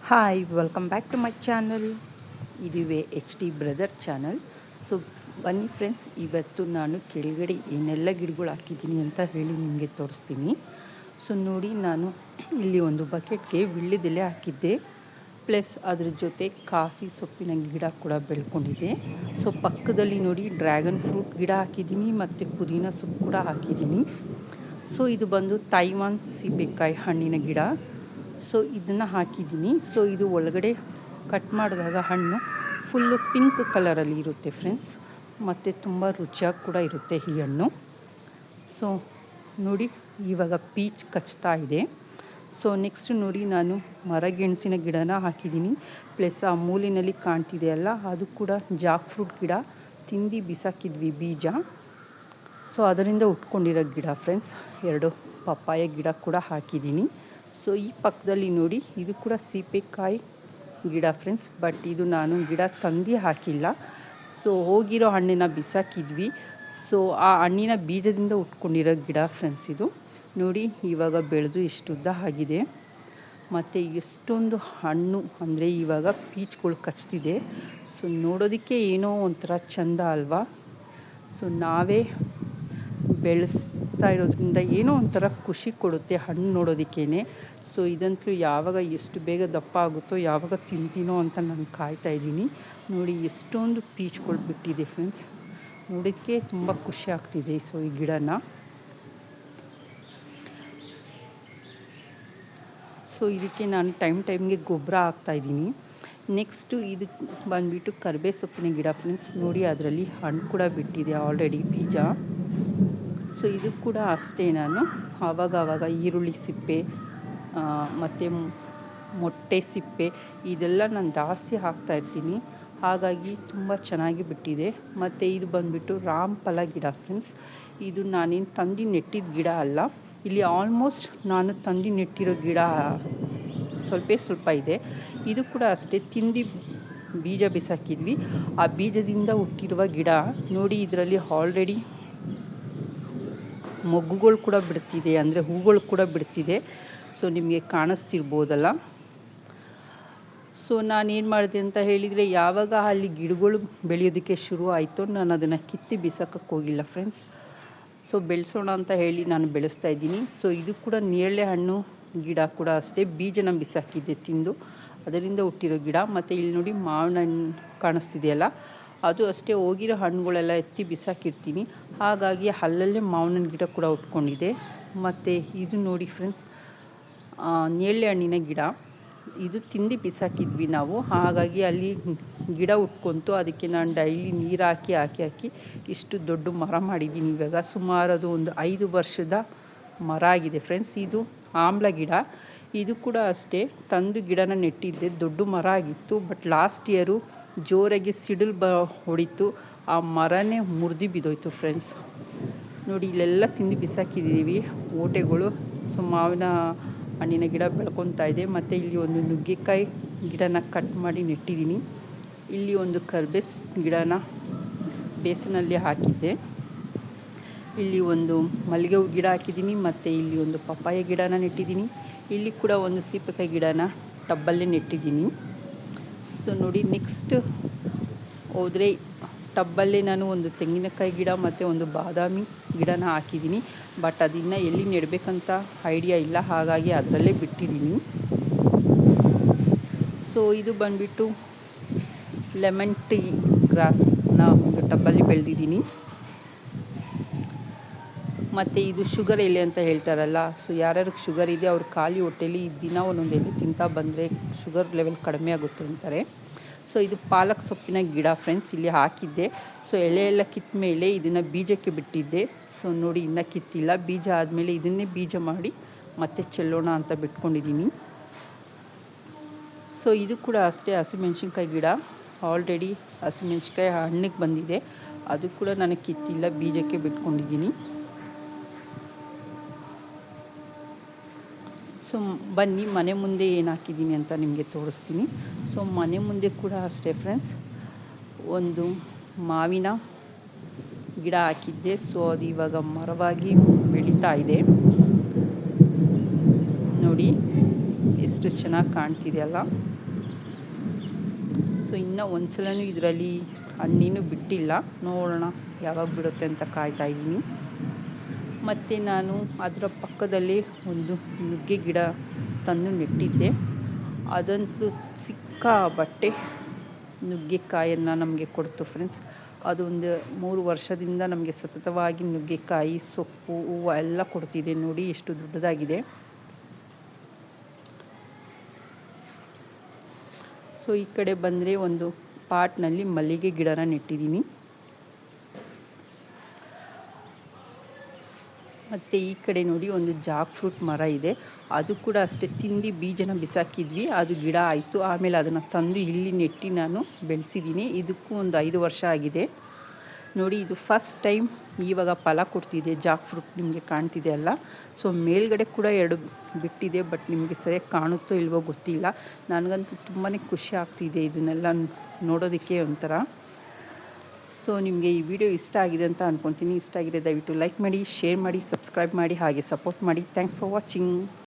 Hi welcome back to my channel. ಇದುವೇ H D brother channel. So ಬನ್ನಿ friends, ಇವತ್ತು ನಾನು ಕೆಳಗಡೆ ಏನೆಲ್ಲ ಗಿಡಗಳು ಹಾಕಿದ್ದೀನಿ ಅಂತ ಹೇಳಿ ನಿಮಗೆ ತೋರಿಸ್ತೀನಿ. ಸೊ ನೋಡಿ, ನಾನು ಇಲ್ಲಿ ಒಂದು ಬಕೆಟ್ಗೆ ವಿಳ್ಯದೆಲೆ ಹಾಕಿದ್ದೆ, ಪ್ಲಸ್ ಅದ್ರ ಜೊತೆ ಕಾಸಿ ಸೊಪ್ಪಿನ ಗಿಡ ಕೂಡ ಬೆಳ್ಕೊಂಡಿದೆ. ಸೊ ಪಕ್ಕದಲ್ಲಿ ನೋಡಿ ಡ್ರ್ಯಾಗನ್ ಫ್ರೂಟ್ ಗಿಡ ಹಾಕಿದ್ದೀನಿ ಮತ್ತು ಪುದೀನ ಸೊಪ್ಪು ಕೂಡ ಹಾಕಿದ್ದೀನಿ. ಸೊ ಇದು ಬಂದು ತೈವಾನ್ ಸೀಬೆಕಾಯಿ ಹಣ್ಣಿನ ಗಿಡ. ಸೊ ಇದನ್ನು ಹಾಕಿದ್ದೀನಿ. ಸೊ ಇದು ಒಳಗಡೆ ಕಟ್ ಮಾಡಿದಾಗ ಹಣ್ಣು ಫುಲ್ಲು ಪಿಂಕ್ ಕಲರಲ್ಲಿ ಇರುತ್ತೆ ಫ್ರೆಂಡ್ಸ್, ಮತ್ತು ತುಂಬ ರುಚಿಯಾಗಿ ಕೂಡ ಇರುತ್ತೆ ಈ ಹಣ್ಣು. ಸೊ ನೋಡಿ, ಇವಾಗ ಪೀಚ್ ಕಚ್ತಾ ಇದೆ. ಸೊ ನೆಕ್ಸ್ಟ್ ನೋಡಿ, ನಾನು ಮರಗೆಣಸಿನ ಗಿಡನ ಹಾಕಿದ್ದೀನಿ, ಪ್ಲಸ್ ಆ ಮೂಲಿನಲ್ಲಿ ಕಾಣ್ತಿದೆಯಲ್ಲ ಅದು ಕೂಡ ಜಾಕ್ ಫ್ರೂಟ್ ಗಿಡ. ತಿಂದು ಬಿಸಾಕಿದ್ವಿ ಬೀಜ. ಸೊ ಅದರಿಂದ ಉಟ್ಕೊಂಡಿರೋ ಗಿಡ ಫ್ರೆಂಡ್ಸ್. 2 ಪಪ್ಪಾಯ ಗಿಡ ಕೂಡ ಹಾಕಿದ್ದೀನಿ. ಸೊ ಈ ಪಕ್ಕದಲ್ಲಿ ನೋಡಿ, ಇದು ಕೂಡ ಸೀಬೆಕಾಯಿ ಗಿಡ ಫ್ರೆಂಡ್ಸ್, ಬಟ್ ಇದು ನಾನು ಗಿಡ ತಂದು ಹಾಕಿಲ್ಲ. ಸೊ ಹೋಗಿರೋ ಹಣ್ಣಿನ ಬಿಸಾಕಿದ್ವಿ. ಸೊ ಆ ಹಣ್ಣಿನ ಬೀಜದಿಂದ ಉಟ್ಕೊಂಡಿರೋ ಗಿಡ ಫ್ರೆಂಡ್ಸ್ ಇದು. ನೋಡಿ, ಇವಾಗ ಬೆಳೆದು ಇಷ್ಟುದ್ದ ಆಗಿದೆ, ಮತ್ತು ಎಷ್ಟೊಂದು ಹಣ್ಣು ಅಂದರೆ ಇವಾಗ ಪೀಚ್ಗಳು ಕಚ್ತಿದೆ. ಸೊ ನೋಡೋದಕ್ಕೆ ಏನೋ ಒಂಥರ ಚೆಂದ ಅಲ್ವಾ. ಸೊ ನಾವೇ ಬೆಳೆಸ್ತಾ ಇರೋದ್ರಿಂದ ಏನೋ ಒಂಥರ ಖುಷಿ ಕೊಡುತ್ತೆ ಹಣ್ಣು ನೋಡೋದಕ್ಕೇ. ಸೊ ಇದಂತೂ ಯಾವಾಗ ಎಷ್ಟು ಬೇಗ ದಪ್ಪ ಆಗುತ್ತೋ, ಯಾವಾಗ ತಿಂತೀನೋ ಅಂತ ನಾನು ಕಾಯ್ತಾ ಇದ್ದೀನಿ. ನೋಡಿ ಎಷ್ಟೊಂದು ಪೀಚ್ಗಳು ಬಿಟ್ಟಿದೆ ಫ್ರೆಂಡ್ಸ್, ನೋಡೋದಕ್ಕೆ ತುಂಬ ಖುಷಿ ಆಗ್ತಿದೆ. ಸೊ ಈ ಗಿಡನ ಸೊ ಇದಕ್ಕೆ ನಾನು ಟೈಮ್ಗೆ ಗೊಬ್ಬರ ಹಾಕ್ತಾಯಿದ್ದೀನಿ. ನೆಕ್ಸ್ಟು ಇದಕ್ಕೆ ಬಂದುಬಿಟ್ಟು ಕರಿಬೇವು ಸೊಪ್ಪಿನ ಗಿಡ ಫ್ರೆಂಡ್ಸ್. ನೋಡಿ ಅದರಲ್ಲಿ ಹಣ್ಣು ಕೂಡ ಬಿಟ್ಟಿದೆ ಆಲ್ರೆಡಿ ಬೀಜ. ಸೊ ಇದು ಕೂಡ ಅಷ್ಟೇ, ನಾನು ಆವಾಗ ಈರುಳ್ಳಿ ಸಿಪ್ಪೆ ಮತ್ತು ಮೊಟ್ಟೆ ಸಿಪ್ಪೆ ಇದೆಲ್ಲ ನಾನು ಜಾಸ್ತಿ ಹಾಕ್ತಾಯಿರ್ತೀನಿ, ಹಾಗಾಗಿ ತುಂಬ ಚೆನ್ನಾಗಿ ಬಿಟ್ಟಿದೆ. ಮತ್ತು ಇದು ಬಂದುಬಿಟ್ಟು ರಾಮಫಲ ಗಿಡ ಫ್ರೆಂಡ್ಸ್. ಇದು ನಾನೇನು ತಂದು ನೆಟ್ಟಿದ್ದ ಗಿಡ ಅಲ್ಲ. ಇಲ್ಲಿ ಆಲ್ಮೋಸ್ಟ್ ನಾನು ತಂದು ನೆಟ್ಟಿರೋ ಗಿಡ ಸ್ವಲ್ಪ ಇದೆ. ಇದು ಕೂಡ ಅಷ್ಟೇ, ತಿಂದು ಬೀಜ ಬಿಸಾಕಿದ್ವಿ, ಆ ಬೀಜದಿಂದ ಹುಟ್ಟಿರುವ ಗಿಡ. ನೋಡಿ ಇದರಲ್ಲಿ ಆಲ್ರೆಡಿ ಮೊಗ್ಗುಗಳು ಕೂಡ ಬಿಡ್ತಿದೆ, ಅಂದರೆ ಹೂಗಳು ಕೂಡ ಬಿಡ್ತಿದೆ. ಸೊ ನಿಮಗೆ ಕಾಣಿಸ್ತಿರ್ಬೋದಲ್ಲ. ಸೊ ನಾನೇನು ಮಾಡಿದೆ ಅಂತ ಹೇಳಿದರೆ, ಯಾವಾಗ ಅಲ್ಲಿ ಗಿಡಗಳು ಬೆಳೆಯೋದಕ್ಕೆ ಶುರು ಆಯಿತು, ನಾನು ಅದನ್ನು ಕಿತ್ತಿ ಬಿಸಾಕಕ್ಕೆ ಹೋಗಿಲ್ಲ ಫ್ರೆಂಡ್ಸ್. ಸೊ ಬೆಳೆಸೋಣ ಅಂತ ಹೇಳಿ ನಾನು ಬೆಳೆಸ್ತಾ ಇದ್ದೀನಿ. ಸೊ ಇದು ಕೂಡ ನೇರಳೆ ಹಣ್ಣು ಗಿಡ ಕೂಡ ಅಷ್ಟೇ, ಬೀಜನ ಬಿಸಾಕಿದ್ದೆ ತಿಂದು, ಅದರಿಂದ ಹುಟ್ಟಿರೋ ಗಿಡ. ಮತ್ತು ಇಲ್ಲಿ ನೋಡಿ ಮಾವಿನ ಹಣ್ಣು ಕಾಣಿಸ್ತಿದೆಯಲ್ಲ, ಅದು ಅಷ್ಟೇ, ಹೋಗಿರೋ ಹಣ್ಣುಗಳೆಲ್ಲ ಎತ್ತಿ ಬಿಸಾಕಿರ್ತೀನಿ, ಹಾಗಾಗಿ ಅಲ್ಲಲ್ಲೇ ಮಾವಿನ ಗಿಡ ಕೂಡ ಉಟ್ಕೊಂಡಿದೆ. ಮತ್ತು ಇದು ನೋಡಿ ಫ್ರೆಂಡ್ಸ್, ನೇರಳೆ ಹಣ್ಣಿನ ಗಿಡ. ಇದು ತಿಂದು ಬಿಸಾಕಿದ್ವಿ ನಾವು, ಹಾಗಾಗಿ ಅಲ್ಲಿ ಗಿಡ ಉಟ್ಕೊಂತು. ಅದಕ್ಕೆ ನಾನು ಡೈಲಿ ನೀರು ಹಾಕಿ ಇಷ್ಟು ದೊಡ್ಡ ಮರ ಮಾಡಿದ್ದೀನಿ. ಇವಾಗ ಸುಮಾರು ಅದು ಒಂದು 5 ವರ್ಷದ ಮರ ಆಗಿದೆ ಫ್ರೆಂಡ್ಸ್. ಇದು ಆಮ್ಲ ಗಿಡ. ಇದು ಕೂಡ ಅಷ್ಟೇ, ತಂದು ಗಿಡನ ನೆಟ್ಟಿದ್ದೆ, ದೊಡ್ಡ ಮರ ಆಗಿತ್ತು. ಬಟ್ ಲಾಸ್ಟ್ ಇಯರು ಜೋರಾಗಿ ಸಿಡಿಲು ಹೊಡಿತು, ಆ ಮರನೇ ಮುರಿದು ಬಿದ್ದೋಯ್ತು ಫ್ರೆಂಡ್ಸ್. ನೋಡಿ ಇಲ್ಲೆಲ್ಲ ತಿಂದು ಬಿಸಾಕಿದ್ದೀವಿ ಓಟೆಗಳು. ಸೊ ಮಾವಿನ ಹಣ್ಣಿನ ಗಿಡ ಬೆಳ್ಕೊತಾ ಇದೆ. ಮತ್ತು ಇಲ್ಲಿ ಒಂದು ನುಗ್ಗೆಕಾಯಿ ಗಿಡನ ಕಟ್ ಮಾಡಿ ನೆಟ್ಟಿದ್ದೀನಿ. ಇಲ್ಲಿ ಒಂದು ಕರಿಬೇವು ಗಿಡನ ಬೇಸನಲ್ಲಿ ಹಾಕಿದ್ದೆ. ಇಲ್ಲಿ ಒಂದು ಮಲ್ಲಿಗೆ ಹೂ ಗಿಡ ಹಾಕಿದ್ದೀನಿ, ಮತ್ತು ಇಲ್ಲಿ ಒಂದು ಪಪ್ಪಾಯ ಗಿಡನ ನೆಟ್ಟಿದ್ದೀನಿ. ಇಲ್ಲಿ ಕೂಡ ಒಂದು ಸೀಬೆಕಾಯಿ ಗಿಡನ ಟಬ್ಬಲ್ಲೇ ನೆಟ್ಟಿದ್ದೀನಿ. ಸೊ ನೋಡಿ, ನೆಕ್ಸ್ಟ್ ಹೋದರೆ ಟಬ್ಬಲ್ಲೇ ನಾನು ಒಂದು ತೆಂಗಿನಕಾಯಿ ಗಿಡ ಮತ್ತು ಒಂದು ಬಾದಾಮಿ ಗಿಡನ ಹಾಕಿದ್ದೀನಿ. ಬಟ್ ಅದನ್ನು ಎಲ್ಲಿ ನೆಡಬೇಕಂತ ಐಡಿಯಾ ಇಲ್ಲ, ಹಾಗಾಗಿ ಅದರಲ್ಲೇ ಬಿಟ್ಟಿದ್ದೀನಿ. ಸೊ ಇದು ಬಂದುಬಿಟ್ಟು ಲೆಮನ್ ಟೀ ಗ್ರಾಸ್ನ ಒಂದು ಟಬ್ಬಲ್ಲಿ ಬೆಳೆದಿದ್ದೀನಿ. ಮತ್ತು ಇದು ಶುಗರ್ ಎಲೆ ಅಂತ ಹೇಳ್ತಾರಲ್ಲ, ಸೊ ಯಾರ್ಯಾರಿಗೆ ಶುಗರ್ ಇದೆ ಅವ್ರು ಖಾಲಿ ಹೊಟ್ಟೆಲಿ ದಿನ ಒಂದೊಂದು ಎಲೆ ತಿಂತಾ ಬಂದರೆ ಶುಗರ್ ಲೆವೆಲ್ ಕಡಿಮೆ ಆಗುತ್ತೆ ಅಂತಾರೆ. ಸೊ ಇದು ಪಾಲಕ್ ಸೊಪ್ಪಿನ ಗಿಡ ಫ್ರೆಂಡ್ಸ್, ಇಲ್ಲಿ ಹಾಕಿದ್ದೆ. ಸೊ ಎಲೆ ಎಲ್ಲ ಕಿತ್ತ ಮೇಲೆ ಇದನ್ನು ಬೀಜಕ್ಕೆ ಬಿಟ್ಟಿದ್ದೆ. ಸೊ ನೋಡಿ, ಇನ್ನೂ ಕಿತ್ತಿಲ್ಲ. ಬೀಜ ಆದಮೇಲೆ ಇದನ್ನೇ ಬೀಜ ಮಾಡಿ ಮತ್ತೆ ಚೆಲ್ಲೋಣ ಅಂತ ಬಿಟ್ಕೊಂಡಿದ್ದೀನಿ. ಸೊ ಇದು ಕೂಡ ಅಷ್ಟೇ, ಹಸಿಮೆಣ್ಸಿನ್ಕಾಯಿ ಗಿಡ. ಆಲ್ರೆಡಿ ಹಸಿಮೆಣ್ಸಿನ್ಕಾಯಿ ಹಣ್ಣಿಗೆ ಬಂದಿದೆ, ಅದು ಕೂಡ ನನಗೆ ಕಿತ್ತಿಲ್ಲ, ಬೀಜಕ್ಕೆ ಬಿಟ್ಕೊಂಡಿದ್ದೀನಿ. ಸೊ ಬನ್ನಿ ಮನೆ ಮುಂದೆ ಏನು ಹಾಕಿದ್ದೀನಿ ಅಂತ ನಿಮಗೆ ತೋರಿಸ್ತೀನಿ. ಸೊ ಮನೆ ಮುಂದೆ ಕೂಡ ಅಷ್ಟೇ ಫ್ರೆಂಡ್ಸ್, ಒಂದು ಮಾವಿನ ಗಿಡ ಹಾಕಿದ್ದೆ. ಸೊ ಅದು ಇವಾಗ ಮರವಾಗಿ ಬೆಳೀತಾ ಇದೆ. ನೋಡಿ ಎಷ್ಟು ಚೆನ್ನಾಗಿ ಕಾಣ್ತಿದೆಯಲ್ಲ. ಸೊ ಇನ್ನೂ ಒಂದು ಸಲನೂ ಇದರಲ್ಲಿ ಹಣ್ಣಿನೂ ಬಿಟ್ಟಿಲ್ಲ, ನೋಡೋಣ ಯಾವಾಗ ಬಿಡುತ್ತೆ ಅಂತ ಕಾಯ್ತಾ ಇದ್ದೀನಿ. ಮತ್ತು ನಾನು ಅದರ ಪಕ್ಕದಲ್ಲಿ ಒಂದು ನುಗ್ಗೆ ಗಿಡ ತಂದು ನೆಟ್ಟಿದ್ದೆ. ಅದಂತೂ ಸಿಕ್ಕಾಪಟ್ಟೆ ನುಗ್ಗೆಕಾಯನ್ನು ನಮಗೆ ಕೊಡ್ತು ಫ್ರೆಂಡ್ಸ್. ಅದು ಒಂದು 3 ವರ್ಷದಿಂದ ನಮಗೆ ಸತತವಾಗಿ ನುಗ್ಗೆಕಾಯಿ, ಸೊಪ್ಪು, ಹೂವು ಎಲ್ಲ ಕೊಡ್ತಿದೆ. ನೋಡಿ ಎಷ್ಟು ದೊಡ್ಡದಾಗಿದೆ. ಸೊ ಈ ಕಡೆ ಬಂದರೆ ಒಂದು ಪಾಟ್ನಲ್ಲಿ ಮಲ್ಲಿಗೆ ಗಿಡನ ನೆಟ್ಟಿದ್ದೀನಿ. ಮತ್ತು ಈ ಕಡೆ ನೋಡಿ ಒಂದು ಜಾಕ್ ಫ್ರೂಟ್ ಮರ ಇದೆ. ಅದು ಕೂಡ ಅಷ್ಟೇ, ತಿಂದು ಬೀಜನ ಬಿಸಾಕಿದ್ವಿ, ಅದು ಗಿಡ ಆಯಿತು. ಆಮೇಲೆ ಅದನ್ನು ತಂದು ಇಲ್ಲಿ ನೆಟ್ಟು ನಾನು ಬೆಳೆಸಿದ್ದೀನಿ. ಇದಕ್ಕೂ ಒಂದು 5 ವರ್ಷ ಆಗಿದೆ ನೋಡಿ. ಇದು ಫಸ್ಟ್ ಟೈಮ್ ಇವಾಗ ಫಲ ಕೊಡ್ತಿದೆ. ಜಾಕ್ ಫ್ರೂಟ್ ನಿಮಗೆ ಕಾಣ್ತಿದೆ ಅಲ್ಲ. ಸೊ ಮೇಲ್ಗಡೆ ಕೂಡ 2 ಬಿಟ್ಟಿದೆ, ಬಟ್ ನಿಮಗೆ ಸರಿಯಾಗಿ ಕಾಣುತ್ತೋ ಇಲ್ವೋ ಗೊತ್ತಿಲ್ಲ. ನನಗಂತೂ ತುಂಬಾ ಖುಷಿ ಆಗ್ತಿದೆ ಇದನ್ನೆಲ್ಲ ನೋಡೋದಕ್ಕೆ ಒಂಥರ. ಸೊ ನಿಮಗೆ ಈ ವಿಡಿಯೋ ಇಷ್ಟ ಆಗಿದೆ ಅಂತ ಅಂದ್ಕೊತೀನಿ. ಇಷ್ಟ ಆಗಿದೆ ದಯವಿಟ್ಟು ಲೈಕ್ ಮಾಡಿ, ಶೇರ್ ಮಾಡಿ, ಸಬ್ಸ್ಕ್ರೈಬ್ ಮಾಡಿ, ಹಾಗೆ ಸಪೋರ್ಟ್ ಮಾಡಿ. Thanks for watching.